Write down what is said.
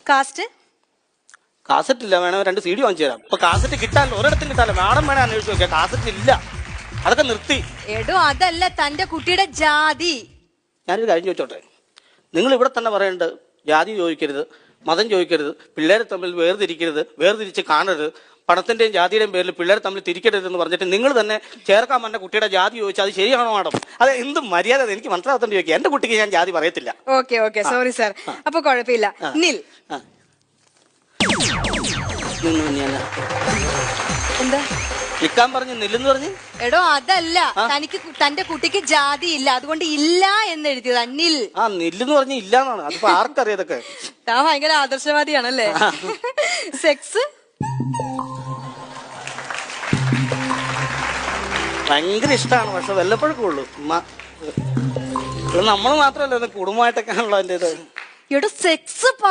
Cast cassette ഇല്ല, വേണേ 2 CD വാങ്ങിച്ചു തരാം. ഇപ്പൊ കാസറ്റ് കിട്ടാൻ ഒരിടത്തും കിട്ടാല്ല. മാഡം വേണേ അന്വേഷിച്ച് നോക്കിയാ കാസറ്റ് ഇല്ല, അതൊക്കെ നിർത്തി. എടോ അതല്ല തന്റെ കുട്ടിയുടെ ജാതി. ഞാനൊരു കാര്യം ചോദിച്ചോട്ടെ, നിങ്ങൾ ഇവിടെ തന്നെ പറയേണ്ടത് ജാതി ചോദിക്കരുത്, മതം ചോദിക്കരുത്, പിള്ളേരെ തമ്മിൽ വേർതിരിച്ച് കാണരുത്, പണത്തിന്റെയും ജാതിയുടെയും പേരിൽ പിള്ളേരെ തമ്മിൽ തിരിക്കരുതെന്ന് പറഞ്ഞിട്ട് നിങ്ങൾ തന്നെ ചേർക്കാൻ പറഞ്ഞ കുട്ടിയുടെ ജാതി ചോദിച്ചാൽ അത് ശരിയാണോ മാഡം? അത് എന്ത് മര്യാദ എനിക്ക് മനസ്സിലാകത്തോണ്ട് ചോദിക്കുക. എന്റെ കുട്ടിക്ക് ഞാൻ ജാതി പറയത്തില്ല. Okay sorry sir. അപ്പൊ കുഴപ്പമില്ല. നിൽ. എന്താ നിൽക്കാൻ പറഞ്ഞു നില്ലെന്ന് പറഞ്ഞു? എടോ അതല്ല, തനിക്ക് തന്റെ കുട്ടിക്ക് ജാതി ഇല്ല, അതുകൊണ്ട് ഇല്ല എന്ന് എഴുതിയത്. നിൽ. നില്ലെന്ന് പറഞ്ഞു ഇല്ലാന്നാണ്. അതിപ്പോ ആർക്കറിയാതൊക്കെ. താൻ ഭയങ്കര ആദർശവാദിയാണല്ലേ. സെക്സ് ഭയങ്കര ഇഷ്ടമാണ്, പക്ഷെ വല്ലപ്പോഴൊക്കെ ഉള്ളൂ. നമ്മൾ മാത്രമല്ല കുടുംബമായിട്ടൊക്കെ ആണല്ലോ അതിൻ്റെ ഇത്. എടോ സെക്സ്